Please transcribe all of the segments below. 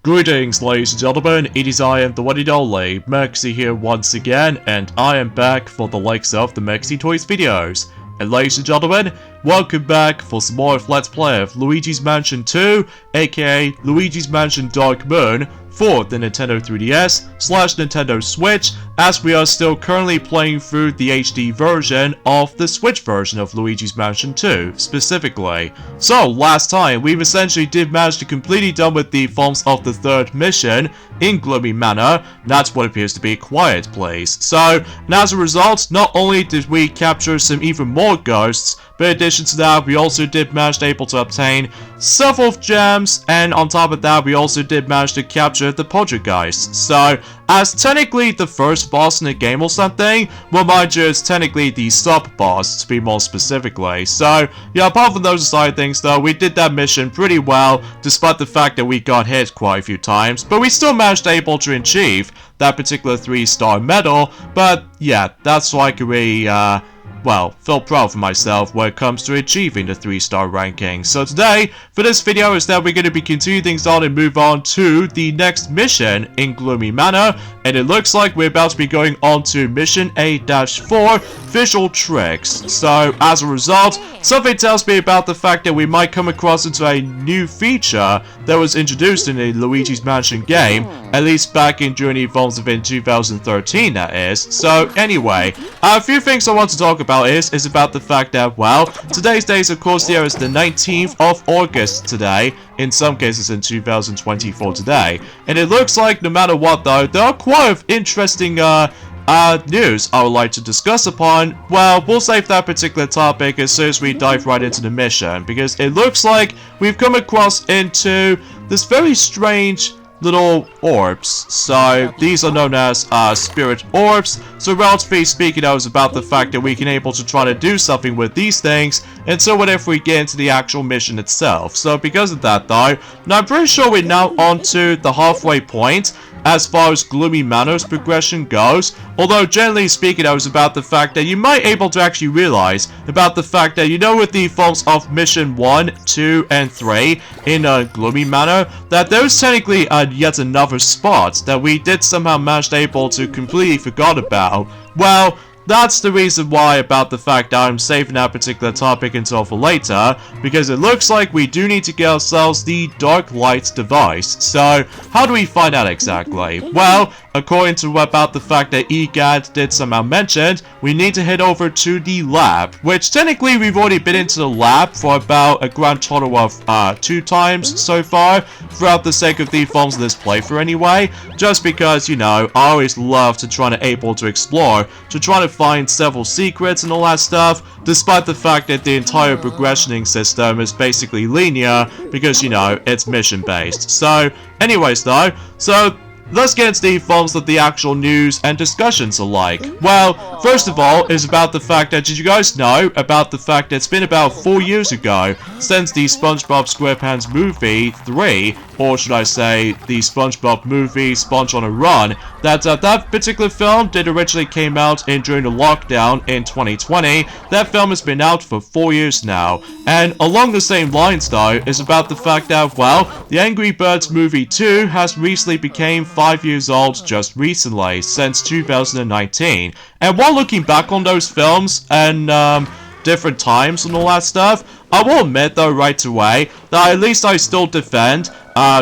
Greetings, ladies and gentlemen, it is I am the one and only, Maxi here once again, and I am back for the likes of the Maxi Toys videos. And ladies and gentlemen, welcome back for some more of Let's Play of Luigi's Mansion 2, aka Luigi's Mansion Dark Moon, for the Nintendo 3DS/Nintendo Switch, as we are still currently playing through the HD version of the Switch version of Luigi's Mansion 2, specifically. So, last time, we essentially did manage to completely done with the forms of the third mission in Gloomy Manor. That's what appears to be a quiet place. So, and as a result, not only did we capture some even more ghosts, but in addition to that, we also did manage to able to obtain several gems, and on top of that, we also did manage to capture the Poltergeist. So, as technically the first boss in the game or something, well, mind you, it's technically the sub-boss, to be more specifically. So, yeah, apart from those side things though, we did that mission pretty well, despite the fact that we got hit quite a few times, but we still managed to able to achieve that particular 3-star medal. But yeah, that's why I could really, well, feel proud for myself when it comes to achieving the 3-star ranking. So today, for this video, is that we're going to be continuing things on and move on to the next mission in Gloomy Manor, and it looks like we're about to be going on to Mission A-4, Visual Tricks. So, as a result, something tells me about the fact that we might come across into a new feature that was introduced in the Luigi's Mansion game, at least back in during the events of in 2013, that is. So, anyway, a few things I want to talk about is about the fact that, well, today's date, of course, there is the 19th of August today, in some cases in 2024 today, and it looks like no matter what though, there are quite of interesting news I would like to discuss upon. Well, we'll save that particular topic as soon as we dive right into the mission, because it looks like we've come across into this very strange little orbs. So these are known as spirit orbs. So relatively speaking, I was about the fact that we can able to try to do something with these things, and so what if we get into the actual mission itself. So because of that though, now I'm pretty sure we're now on to the halfway point as far as Gloomy Manor's progression goes. Although generally speaking, I was about the fact that you might able to actually realize about the fact that, you know, with the forms of mission 1, 2, and 3 in Gloomy Manor, that there's technically yet another spot that we did somehow manage to able to completely forgot about. Well, that's the reason why about the fact that I'm saving that particular topic until for later, because it looks like we do need to get ourselves the Dark Light device. So, how do we find out exactly? Well, according to about the fact that EGAD did somehow mention, we need to head over to the lab, which technically we've already been into the lab for about a grand total of 2 times so far, throughout the sake of the forms of this playthrough anyway, just because, you know, I always love to try to able to explore, to try to find several secrets and all that stuff, despite the fact that the entire progressioning system is basically linear, because, you know, it's mission based. So, anyways though, so let's get into the forms of the actual news and discussions alike. Well, first of all, is about the fact that, did you guys know about the fact that it's been about 4 years ago since the SpongeBob SquarePants movie 3, or should I say, the SpongeBob movie Sponge on a Run, that that particular film did originally came out during the lockdown in 2020. That film has been out for 4 years now, and along the same lines though, is about the fact that, well, the Angry Birds movie 2 has recently became 5 years old just recently, since 2019. And while looking back on those films and different times and all that stuff, I will admit though right away that at least I still defend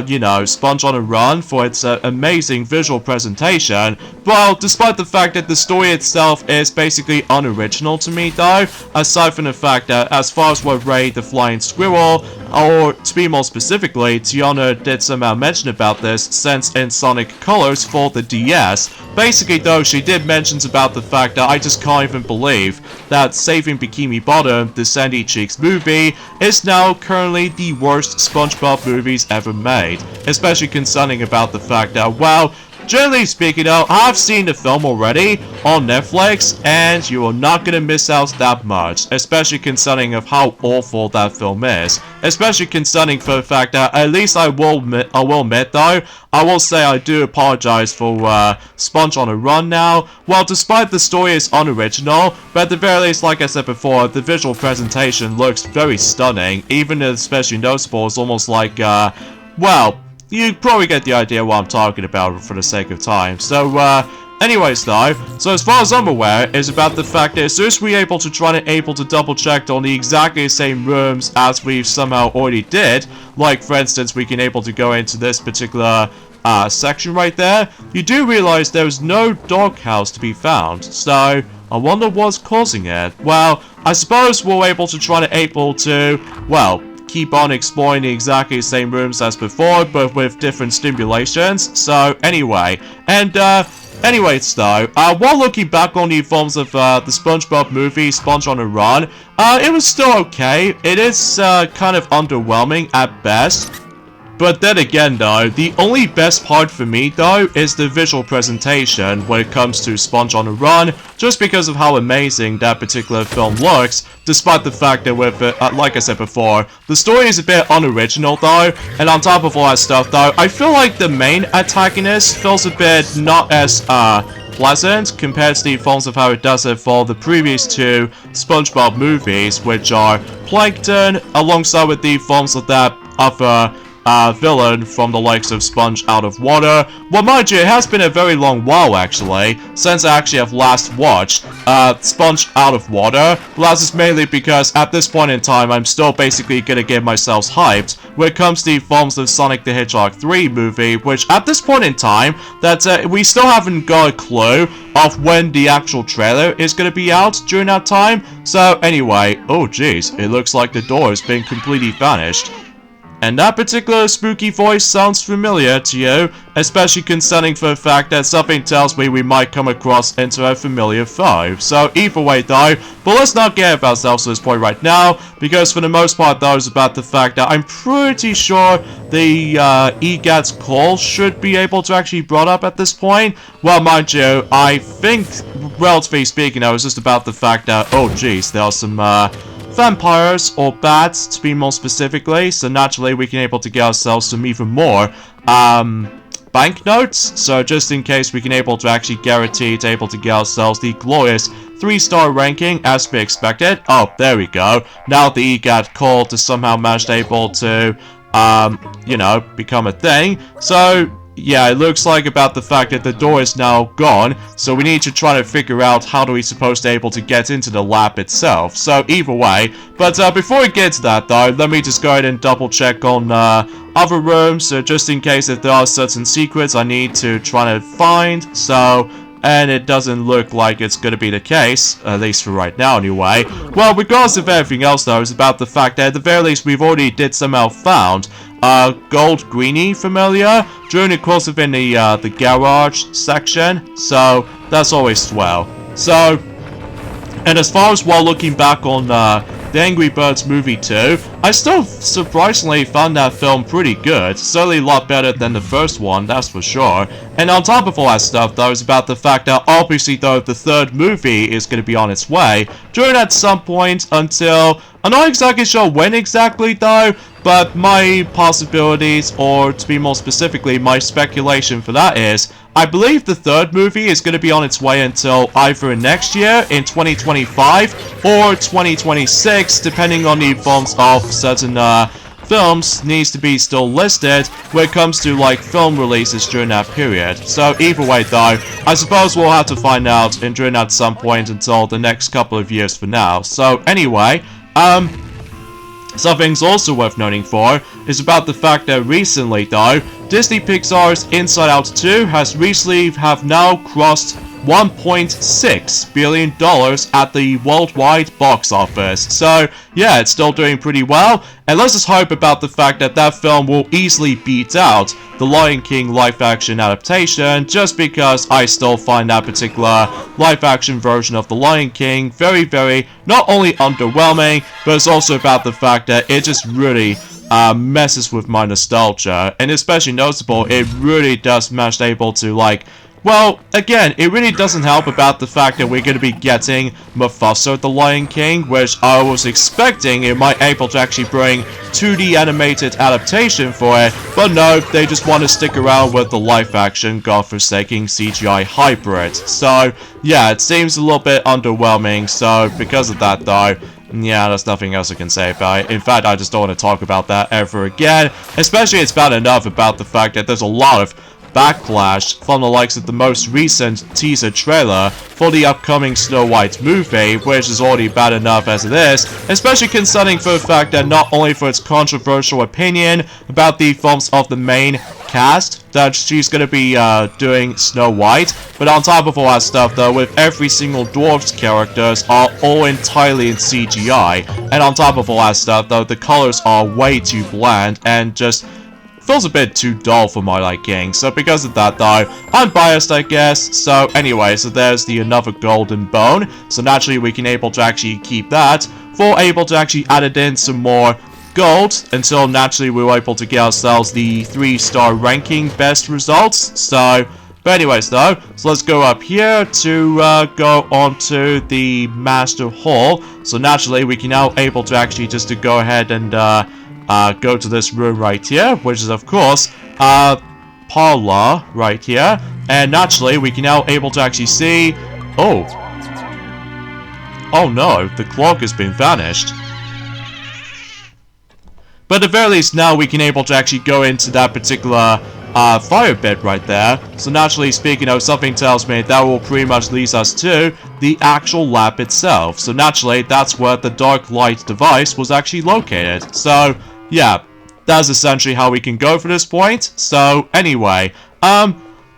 you know, Sponge on a Run for its amazing visual presentation. Well, despite the fact that the story itself is basically unoriginal to me though, aside from the fact that as far as what Ray the Flying Squirrel, or to be more specifically, Tiana did somehow mention about this since in Sonic Colors for the DS. Basically though, she did mention about the fact that I just can't even believe that Saving Bikini Bottom, the Sandy Cheeks movie, is now currently the worst SpongeBob movies ever made, especially concerning about the fact that, well, generally speaking though, I've seen the film already on Netflix, and you are not gonna miss out that much, especially concerning of how awful that film is, especially concerning for the fact that, at least I will admit though, I will say I do apologize for Sponge on a Run now. Well, despite the story is unoriginal, but at the very least, like I said before, the visual presentation looks very stunning, even especially noticeable, it's almost like, well, you probably get the idea what I'm talking about for the sake of time. So, anyways though, so as far as I'm aware, is about the fact that as soon as we're able to double check on the exactly same rooms as we've somehow already did, like for instance we can able to go into this particular section right there, you do realize there's no doghouse to be found. So I wonder what's causing it. Well, I suppose we're able to, well, keep on exploring the exactly same rooms as before, but with different stimulations. So anyway, and anyways though, while looking back on the films of the SpongeBob movie, Sponge on the Run, it was still okay. It is kind of underwhelming at best. But then again though, the only best part for me though is the visual presentation when it comes to Sponge on the Run, just because of how amazing that particular film looks, despite the fact that with it, like I said before, the story is a bit unoriginal though, and on top of all that stuff though, I feel like the main antagonist feels a bit not as pleasant compared to the films of how it does it for the previous two SpongeBob movies, which are Plankton, alongside with the films of that other villain from the likes of Sponge Out of Water. Well, mind you, it has been a very long while actually since I actually have last watched Sponge Out of Water. Well, that's just mainly because at this point in time I'm still basically gonna get myself hyped when it comes to the films of Sonic the Hedgehog 3 movie, which at this point in time that we still haven't got a clue of when the actual trailer is gonna be out during that time. So anyway, oh jeez, it looks like the door has been completely vanished. And that particular spooky voice sounds familiar to you, especially concerning for the fact that something tells me we might come across into a familiar foe. So either way though, but let's not get about ourselves to this point right now, because for the most part though is about the fact that I'm pretty sure the EGAT's call should be able to actually brought up at this point. Well, mind you, I think, relatively speaking, I was just about the fact that, oh geez, there are some vampires, or bats to be more specifically, so naturally we can able to get ourselves some even more banknotes, so just in case we can able to actually guarantee to able to get ourselves the glorious 3-star ranking as we expected. Oh, there we go. Now the EGAT call to somehow manage able to you know, become a thing. So yeah, it looks like about the fact that the door is now gone, so we need to try to figure out how do we supposed to able to get into the lab itself. So either way, but before we get to that though, let me just go ahead and double check on other rooms, so just in case if there are certain secrets I need to try to find. So, and it doesn't look like it's going to be the case, at least for right now anyway. Well, regardless of everything else though, it's about the fact that at the very least we've already did somehow found gold greenie familiar during the course of in the garage section, so that's always swell. So, and as far as while looking back on the Angry Birds movie 2, I still surprisingly found that film pretty good. Certainly a lot better than the first one, that's for sure. And on top of all that stuff though, is about the fact that obviously though the third movie is going to be on its way during at some point until, I'm not exactly sure when exactly though, but my possibilities, or to be more specifically, my speculation for that is, I believe the third movie is going to be on its way until either next year, in 2025, or 2026, depending on the films of certain films needs to be still listed when it comes to like film releases during that period. So either way though, I suppose we'll have to find out during at some point until the next couple of years for now. So anyway, something's also worth noting for is about the fact that recently though, Disney Pixar's Inside Out 2 has recently now crossed $1.6 billion at the worldwide box office. So yeah, it's still doing pretty well, and let's just hope about the fact that that film will easily beat out the Lion King live-action adaptation, just because I still find that particular live-action version of the Lion King very, very not only underwhelming, but it's also about the fact that it just really messes with my nostalgia, and especially noticeable, it really does manage able to like, well, again, it really doesn't help about the fact that we're going to be getting Mufasa the Lion King, which I was expecting it might able to actually bring 2D animated adaptation for it, but no, they just want to stick around with the live-action godforsaking CGI hybrid. So, yeah, it seems a little bit underwhelming, so because of that though, Yeah, there's nothing else I can say about it. In fact, I just don't want to talk about that ever again. Especially it's bad enough about the fact that there's a lot of backlash from the likes of the most recent teaser trailer for the upcoming Snow White movie, which is already bad enough as it is, especially concerning for the fact that not only for its controversial opinion about the films of the main cast that she's going to be doing Snow White, but on top of all that stuff though, with every single dwarf's characters are all entirely in CGI, and on top of all that stuff though, the colors are way too bland and just feels a bit too dull for my liking. So because of that though, I'm biased I guess. So anyway, so there's the another golden bone. So naturally we can able to actually keep that for able to actually add it in some more gold until naturally we were able to get ourselves the 3-star ranking best results. So but anyways though, so let's go up here to go on to the Master Hall. So naturally we can now able to actually just to go ahead and go to this room right here, which is of course parlor right here, and naturally we can now able to actually see oh no, the clock has been vanished. But at the very least now we can able to actually go into that particular fire bed right there. So naturally speaking, something tells me that will pretty much lead us to the actual lab itself. So naturally that's where the dark light device was actually located. So yeah, that's essentially how we can go for this point. So anyway,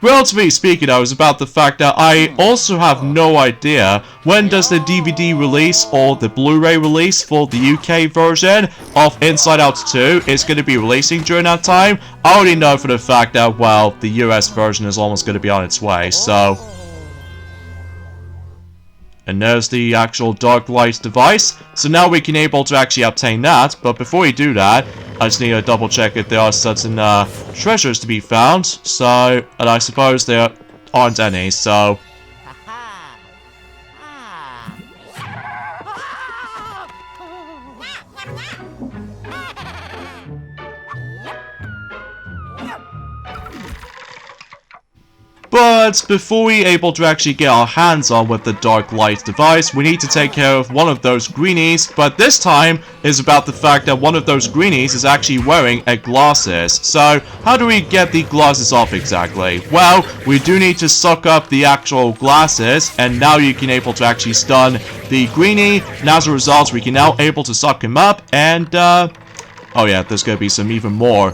relatively speaking, I was about the fact that I also have no idea when does the DVD release or the Blu-ray release for the UK version of Inside Out 2 is going to be releasing during that time. I already know for the fact that, well, the US version is almost going to be on its way, so. And there's the actual dark light device. So now we can able to actually obtain that. But before we do that, I just need to double check if there are certain treasures to be found. So, and I suppose there aren't any, so. But before we able to actually get our hands on with the dark light device, we need to take care of one of those greenies, but this time is about the fact that one of those greenies is actually wearing a glasses. So how do we get the glasses off exactly? Well, we do need to suck up the actual glasses, and now you can able to actually stun the greenie, and as a result we can now able to suck him up, and oh yeah, there's going to be some even more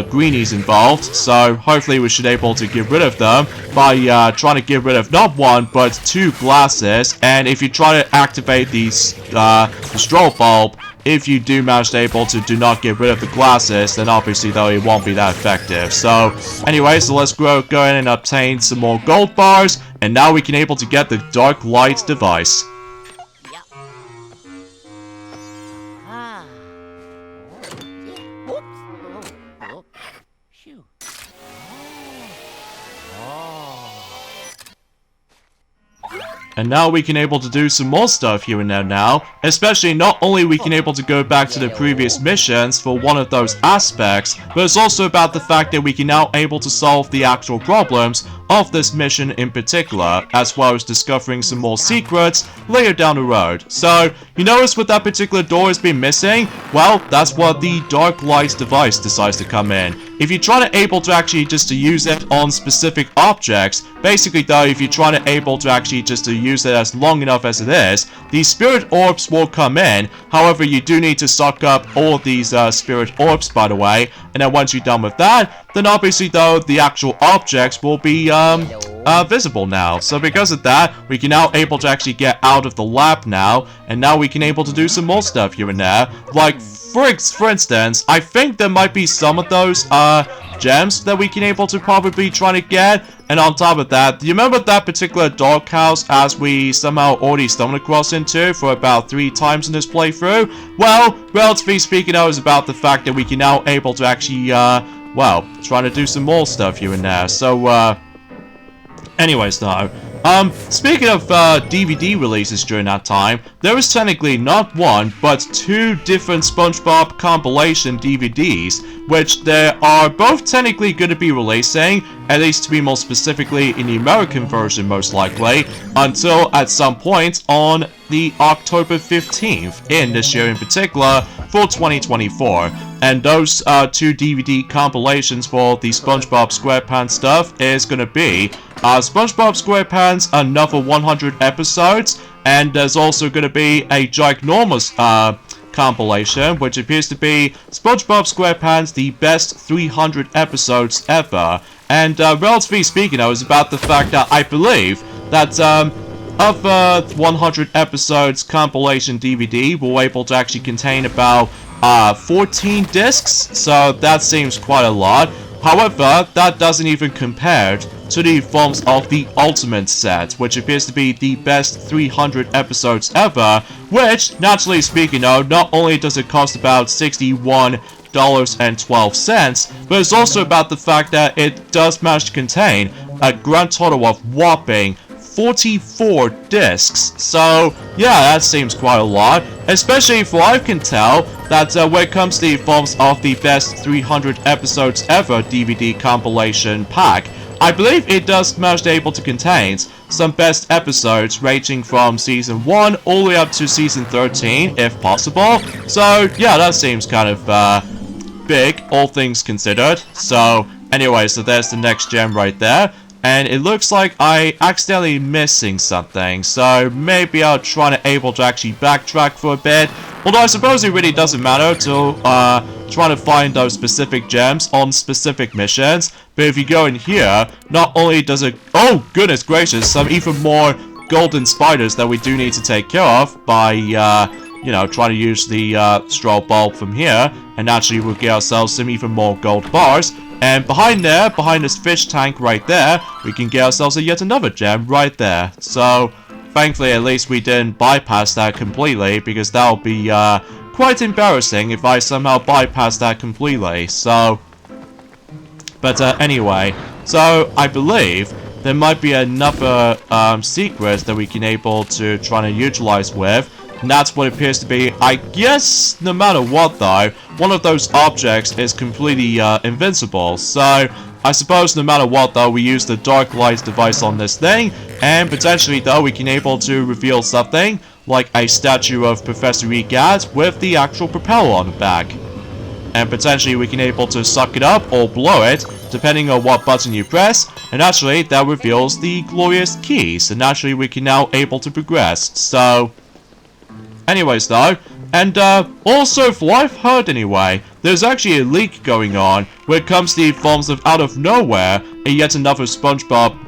greenies involved, so hopefully we should be able to get rid of them by trying to get rid of not one, but 2 glasses, and if you try to activate the strobe bulb, if you do manage to able to do not get rid of the glasses, then obviously though it won't be that effective. So anyway, so let's go in and obtain some more gold bars, and now we can able to get the dark light device. And now we can able to do some more stuff here and there now, especially not only we can able to go back to the previous missions for one of those aspects, but it's also about the fact that we can now able to solve the actual problems of this mission in particular, as well as discovering some more secrets later down the road. So, you notice what that particular door has been missing? Well, that's what the dark light device decides to come in. If you're trying to able to actually just to use it on specific objects, basically though, if you're trying to able to actually just to use it as long enough as it is, these spirit orbs will come in. However, you do need to suck up all of these spirit orbs, by the way, and then once you're done with that, then obviously though, the actual objects will be visible now. So because of that, we can now able to actually get out of the lab now, and now we can able to do some more stuff here and there. Like, for instance, I think there might be some of those gems that we can able to probably try to get. And on top of that, do you remember that particular doghouse as we somehow already stumbled across into for about 3 times in this playthrough? Well, relatively speaking, I was about the fact that we can now able to actually, well, trying to do some more stuff here and there. So, anyways, though, Speaking of DVD releases during that time, there was technically not one, but two different SpongeBob compilation DVDs, which they are both technically going to be releasing, at least to be more specifically in the American version most likely, until at some point on the October 15th in this year in particular for 2024. And those two DVD compilations for the SpongeBob SquarePants stuff is going to be SpongeBob SquarePants Another 100 Episodes, and there's also going to be a ginormous compilation, which appears to be SpongeBob SquarePants The Best 300 Episodes Ever. And relatively speaking, I was about the fact that I believe that of 100 episodes compilation DVD were able to actually contain about 14 discs, so that seems quite a lot. However, that doesn't even compare to the forms of the Ultimate set, which appears to be the best 300 episodes ever, which, naturally speaking, though, not only does it cost about $61.12, but it's also about the fact that it does manage to contain a grand total of whopping 44 discs. So yeah, that seems quite a lot, especially if I can tell that when it comes to the forms of the best 300 episodes ever DVD compilation pack, I believe it does manage to able to contain some best episodes ranging from season 1 all the way up to season 13 if possible. So yeah, that seems kind of big, all things considered. So anyway, so there's the next gem right there. And it looks like I accidentally missing something, so maybe I'll try to able to actually backtrack for a bit. Although I suppose it really doesn't matter to try to find those specific gems on specific missions. But if you go in here, not only does it... Oh, goodness gracious, some even more golden spiders that we do need to take care of by, you know, trying to use the straw bulb from here. And naturally we'll get ourselves some even more gold bars. And behind there, behind this fish tank right there, we can get ourselves yet another gem right there. So, thankfully, at least we didn't bypass that completely, because that would be quite embarrassing if I somehow bypassed that completely. So, but anyway, so I believe there might be another secret that we can able to try to utilize with. And that's what it appears to be. I guess, no matter what though, one of those objects is completely invincible. So, I suppose no matter what though, we use the Dark Lights device on this thing, and potentially though, we can able to reveal something, like a statue of Professor Egad with the actual propeller on the back. And potentially we can able to suck it up or blow it, depending on what button you press, and actually that reveals the glorious keys, and naturally we can now able to progress. So... anyways though, and also from what I've heard anyway, there's actually a leak going on when it comes to the forms of out of nowhere in yet another SpongeBob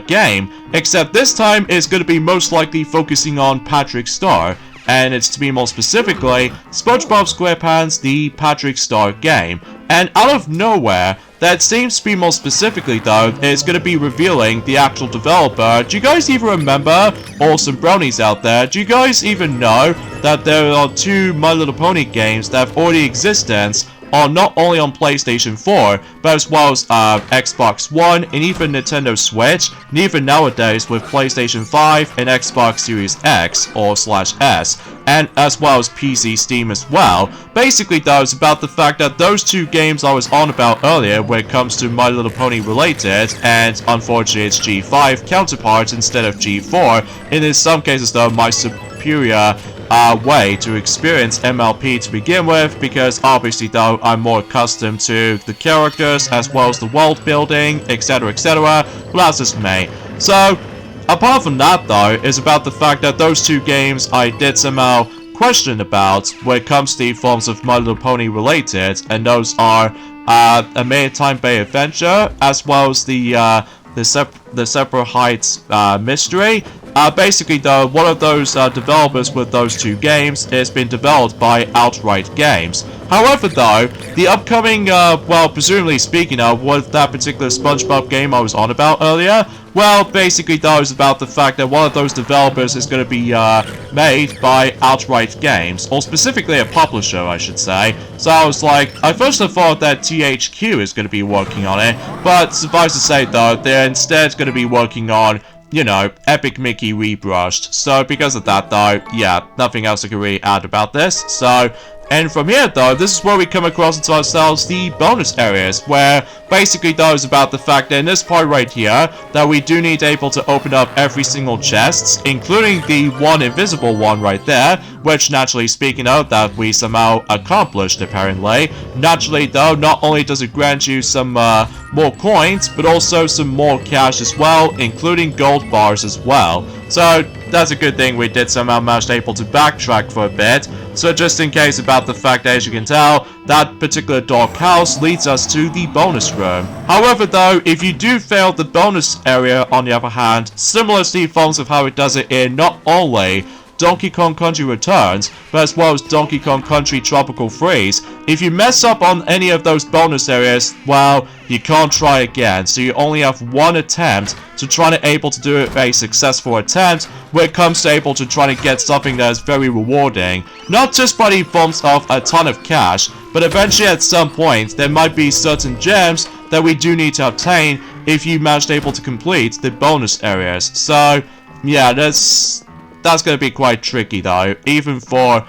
game, except this time it's going to be most likely focusing on Patrick Star, and it's to be more specifically SpongeBob SquarePants The Patrick Star Game. And out of nowhere, that seems to be more specifically though, is going to be revealing the actual developer. Do you guys even remember, or some brownies out there, do you guys even know that there are two My Little Pony games that have already existence on not only on PlayStation 4, but as well as Xbox One, and even Nintendo Switch, and even nowadays with PlayStation 5 and Xbox Series X or /S, and as well as PC Steam as well. Basically though, it's about the fact that those two games I was on about earlier when it comes to My Little Pony related, and unfortunately it's G5 counterparts instead of G4, and in some cases though, my superior way to experience MLP to begin with, because obviously though I'm more accustomed to the characters as well as the world building, etc, etc. Well, that's just me. So apart from that though, is about the fact that those two games I did somehow question about when it comes to the forms of My Little Pony related, and those are A Maritime Bay Adventure as well as the Separate Heights Mystery. Basically though, one of those developers with those two games has been developed by Outright Games. However though, the upcoming, well, presumably speaking of, with that particular SpongeBob game I was on about earlier, well, basically though, it's about the fact that one of those developers is going to be made by Outright Games, or specifically a publisher, I should say. So I was like, I first thought that THQ is going to be working on it, but suffice to say though, they're instead going to be working on you know, Epic Mickey rebrushed. So because of that though, yeah, nothing else I can really add about this. So, and from here though, this is where we come across into ourselves the bonus areas, where basically though is about the fact that in this part right here, that we do need able to open up every single chest, including the one invisible one right there, which naturally speaking of, that we somehow accomplished apparently. Naturally though, not only does it grant you some more coins, but also some more cash as well, including gold bars as well. So that's a good thing we did somehow manage able to backtrack for a bit. So just in case about the fact that, as you can tell, that particular dark house leads us to the bonus room. However though, if you do fail the bonus area on the other hand, similar to the forms of how it does it in not only Donkey Kong Country Returns, but as well as Donkey Kong Country Tropical Freeze, if you mess up on any of those bonus areas, well, you can't try again, so you only have one attempt to try to able to do a successful attempt when it comes to able to try to get something that is very rewarding, not just by the forms of a ton of cash, but eventually at some point there might be certain gems that we do need to obtain if you managed able to complete the bonus areas. So yeah, that's going to be quite tricky though, even for,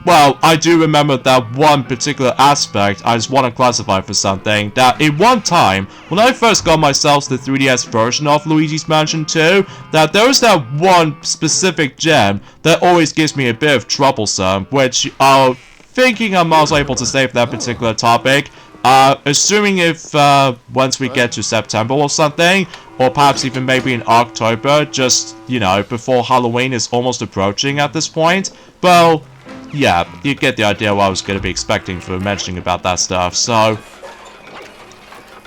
well, I do remember that one particular aspect I just want to classify for something, that in one time, when I first got myself the 3DS version of Luigi's Mansion 2, that there was that one specific gem that always gives me a bit of troublesome, which I'm thinking I'm also able to save that particular topic. Assuming if once we get to September or something, or perhaps even maybe in October, just, you know, before Halloween is almost approaching at this point. Well, yeah, you get the idea what I was going to be expecting for mentioning about that stuff. So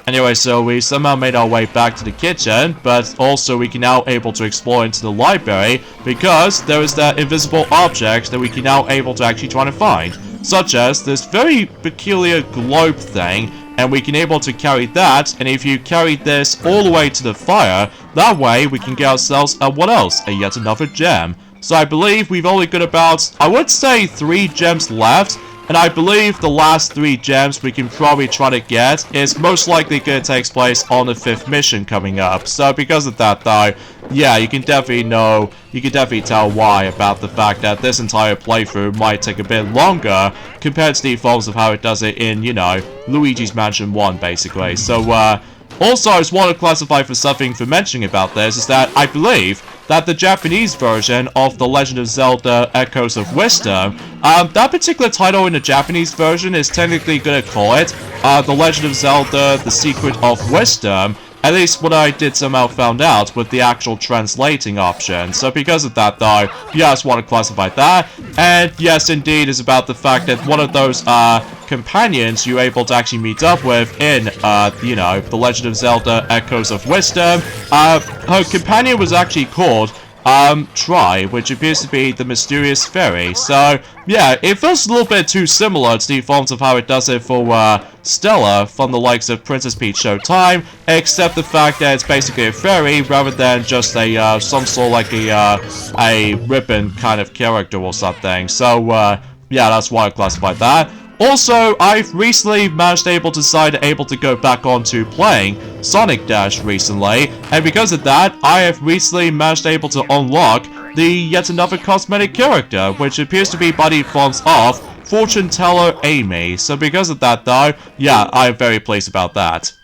anyway, so we somehow made our way back to the kitchen, but also we can now able to explore into the library, because there is that invisible object that we can now able to actually try to find, such as this very peculiar globe thing, and we can able to carry that, and if you carry this all the way to the fire, that way we can get ourselves what else? Yet another gem. So I believe we've only got about, I would say, 3 gems left, and I believe the last 3 gems we can probably try to get is most likely going to take place on the 5th mission coming up. So because of that though, yeah, you can definitely tell why about the fact that this entire playthrough might take a bit longer compared to the forms of how it does it in, you know, Luigi's Mansion 1 basically. So also I just want to classify for something for mentioning about this is that I believe that the Japanese version of The Legend of Zelda Echoes of Wisdom, that particular title in the Japanese version is technically going to call it The Legend of Zelda The Secret of Wisdom, at least what I did somehow found out with the actual translating option. So because of that though, yeah, I just want to classify that. And yes, indeed, is about the fact that one of those companions you're able to actually meet up with in, you know, The Legend of Zelda Echoes of Wisdom, her companion was actually called Tri, which appears to be the mysterious fairy. So yeah, it feels a little bit too similar to the forms of how it does it for Stella from the likes of Princess Peach Showtime, except the fact that it's basically a fairy rather than just a some sort of like a ribbon kind of character or something. So yeah, that's why I classified that. Also, I've recently managed able to go back onto playing Sonic Dash recently, and because of that, I have recently managed able to unlock the yet another cosmetic character, which appears to be by the forms of Fortune Teller Amy. So because of that though, yeah, I'm very pleased about that.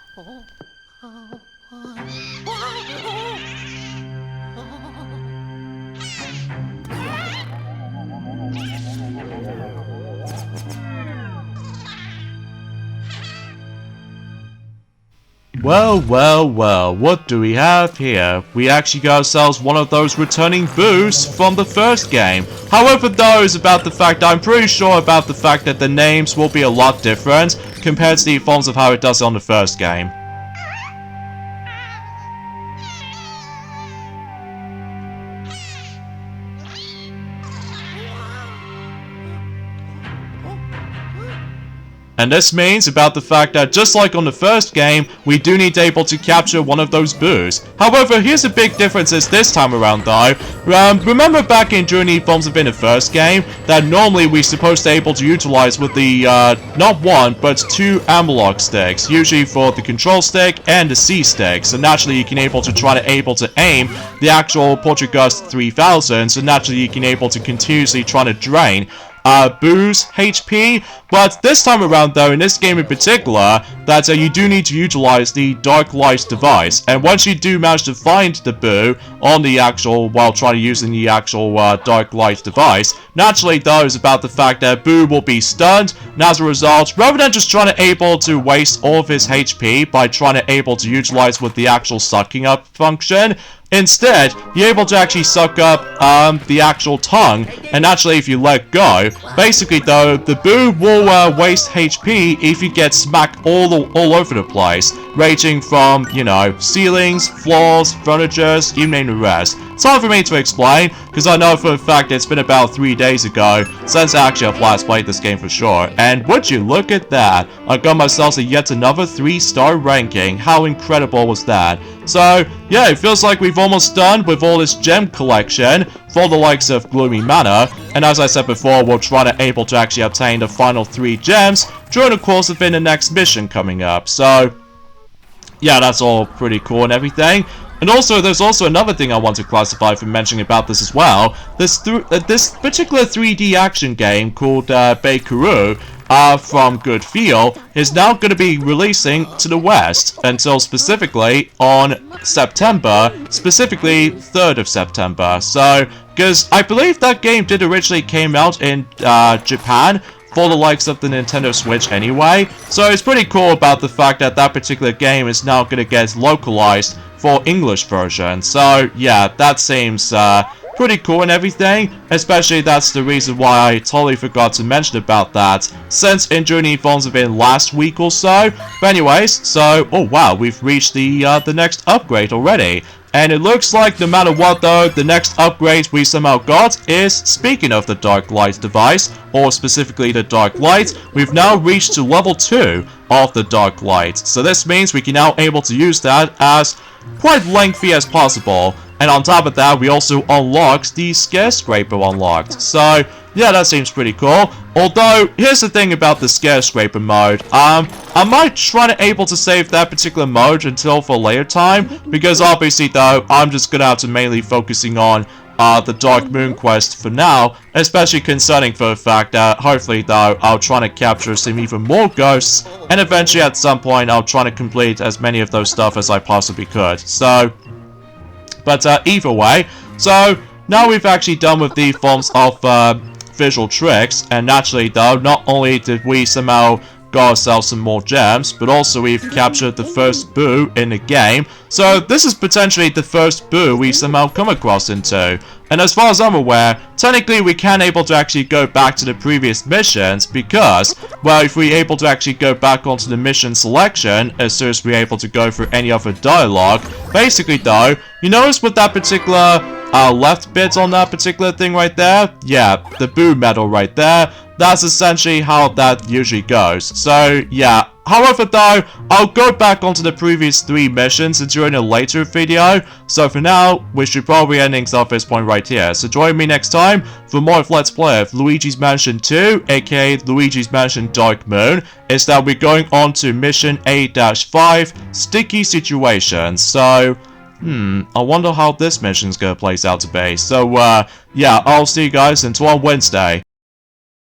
Well, well, well, what do we have here? We actually got ourselves one of those returning boos from the first game. However, though, is about the fact, I'm pretty sure about the fact that the names will be a lot different compared to the forms of how it does on the first game. And this means about the fact that just like on the first game, we do need to able to capture one of those boos. However, here's a big difference this time around though. Remember back in Journey Forms of in the first game, that normally we're supposed to able to utilize with the, not one, but two analog sticks, usually for the control stick and the C stick. So naturally you can able to try to aim the actual Portuguese 3000, so naturally you can able to continuously try to drain boo's HP, but this time around though, in this game in particular, that you do need to utilize the Dark Light device, and once you do manage to find the boo on the actual, while trying to using the actual Dark Light device, naturally though is about the fact that boo will be stunned, and as a result, rather than just trying to able to waste all of his HP by trying to able to utilize with the actual sucking up function, instead, you're able to actually suck up the actual tongue, and actually if you let go, basically though, the boo will waste HP if you get smacked all over the place, ranging from, you know, ceilings, floors, furniture, you name the rest. It's hard for me to explain, because I know for a fact it's been about 3 days ago since actually I've last played this game for sure, and would you look at that, I got myself yet another 3-star ranking. How incredible was that? So, yeah, it feels like we've almost done with all this gem collection for the likes of Gloomy Manor, and as I said before, we'll try to able to actually obtain the final 3 gems during the course of the next mission coming up. So, yeah, that's all pretty cool and everything. And also, there's also another thing I want to classify for mentioning about this as well. This particular 3D action game called Bakeru from Good Feel is now going to be releasing to the West until specifically on September, specifically 3rd of September. So, because I believe that game did originally came out in Japan for the likes of the Nintendo Switch anyway, so it's pretty cool about the fact that that particular game is now going to get localized for English version. So yeah, that seems pretty cool and everything, especially that's the reason why I totally forgot to mention about that since in Journey Phones have been last week or so. But anyways, so oh wow, we've reached the next upgrade already. And it looks like no matter what though, the next upgrade we somehow got is, speaking of the Dark Light device, or specifically the Dark Light, we've now reached to level 2 of the Dark Light. So this means we can now able to use that as quite lengthy as possible. And on top of that, we also unlocked the Skyscraper unlocked. So, yeah, that seems pretty cool. Although, here's the thing about the Skyscraper mode. I might try to able to save that particular mode until for later time. Because obviously, though, I'm just gonna have to mainly focusing on the Dark Moon quest for now. Especially concerning for the fact that, hopefully, though, I'll try to capture some even more ghosts. And eventually, at some point, I'll try to complete as many of those stuff as I possibly could. So, but either way, so now we've actually done with the forms of visual tricks, and naturally though, not only did we somehow got ourselves some more gems, but also we've captured the first boo in the game, so this is potentially the first boo we somehow come across into. And as far as I'm aware, technically we can able to actually go back to the previous missions because, well, if we're able to actually go back onto the mission selection, as soon as we're able to go through any other dialogue, basically though, you notice with that particular left bit on that particular thing right there? Yeah, the boo medal right there. That's essentially how that usually goes. So, yeah. However, though, I'll go back onto the previous 3 missions during a later video. So for now, we should probably end things off this point right here. So join me next time for more of Let's Play of Luigi's Mansion 2, aka Luigi's Mansion Dark Moon. Is that we're going on to Mission 8-5, Sticky Situations. So, I wonder how this mission's gonna place out to be. So, yeah, I'll see you guys until on Wednesday.